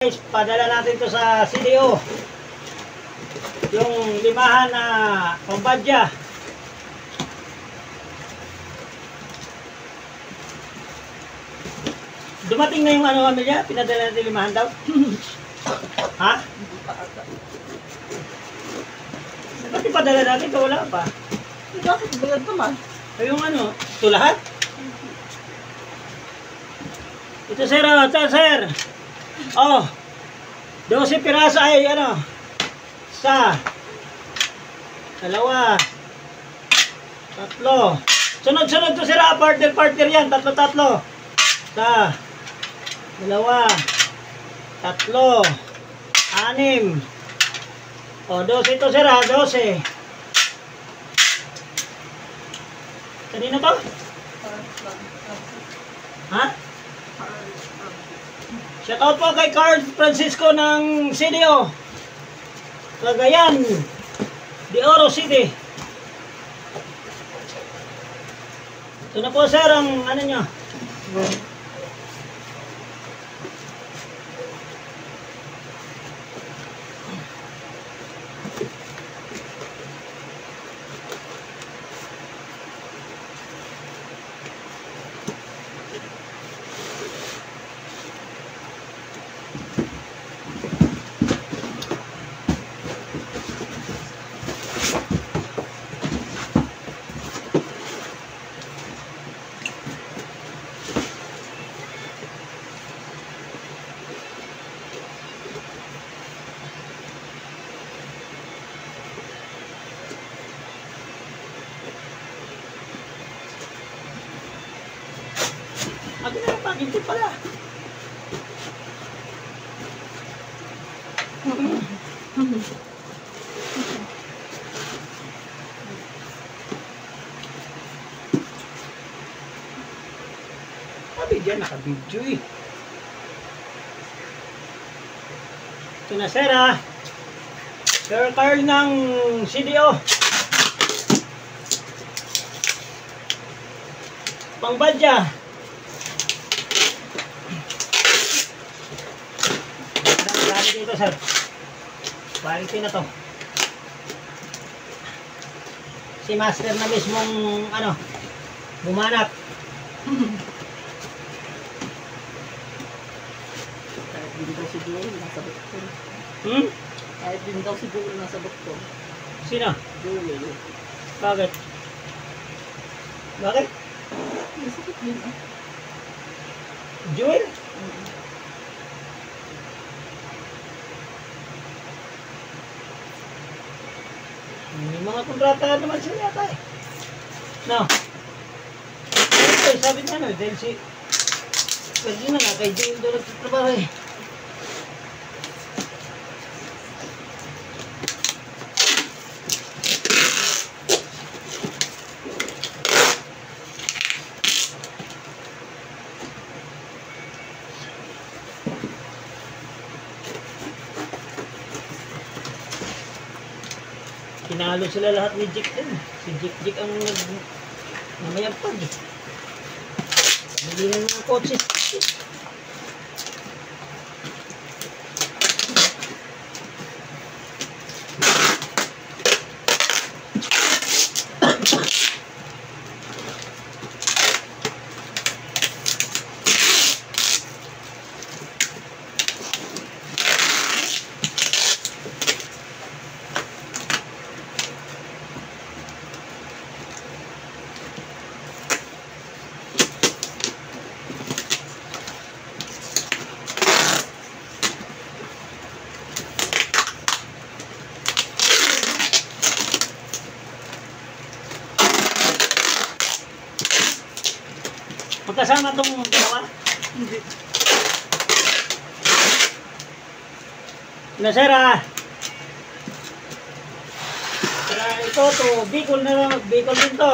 Guys, padala natin to sa CDO. Yung limahan na pambadya. Dumating na yung ano kami niya, pinadala natin limahan daw. Ha? Ba't ipadala natin ito? Wala pa. Bakit bagad naman? Ay yung ano, ito lahat? Ito sir, oh, ito sir. Oh, 12 piraso ay ano, isa, dalawa, tatlo. Sunod-sunod to sir, partner yan, tatlo-tatlo. Isa, dalawa, tatlo, 6. O, 12 to sir, 12. Kanino to? Ha? Shoutout po kay Carl Francisco ng CDO, Cagayan de Oro City. Ito na po sir ang ano nyo. Ako na lang pagintin pala. Sabi dyan, naka-video eh. Ito na sir ah. Sir Carl ng CDO. Pangbadya. Dito sir, quality na to. Si master na mismong ano, bumanat. Kahit din daw si Joel nasa doktor. Kahit din daw si Joel nasa doktor. Sino? Joel. Bakit? Bakit? Masakit din ah. Joel? May mga kontrata naman sila yata eh. No. Okay, sabi niya no, dahil si pwede na nga kay Joel doon nagtatrabaho eh. Kinalo sila lahat ni Jik din. Si Jik ang namayagpag eh. Bili na ng kotse. Magkasama itong dalawa? Hindi. Nasira. Ito to, Bicol na lang, Bicol din to.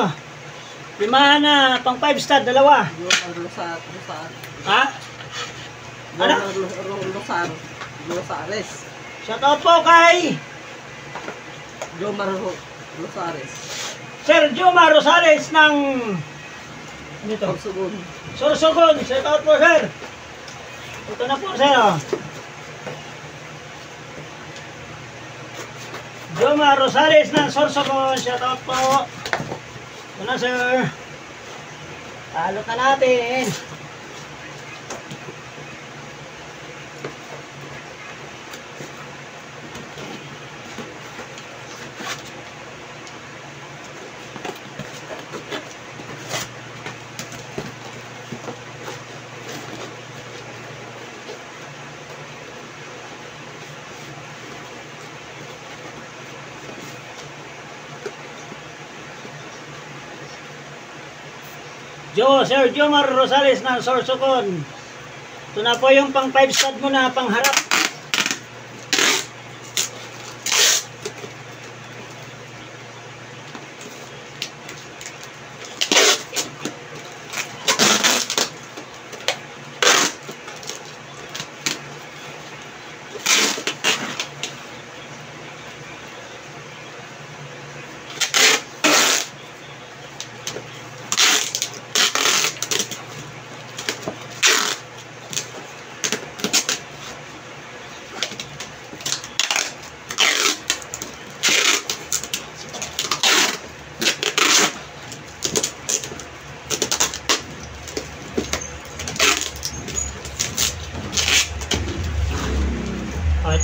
Limahan na, pang 5 star, dalawa. Rosar. Ha? Ano? Rosares. Shoutout po kay Jomar Rosares. Sir Jomar Rosales ng dito. Sorsogon. Sorsogon, shoutout po sir. Ito na po sir. Oh. Joma Rosales ng Sorsogon. Shout out po. Ito na, sir. Talot na natin. Sir Jomar Rosales ng Sorsogon. Ito na po yung pang 5 stud mo na pangharap.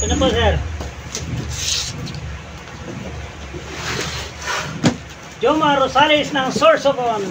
Ito na po, sir. Joma Rosales ng Sorsogon.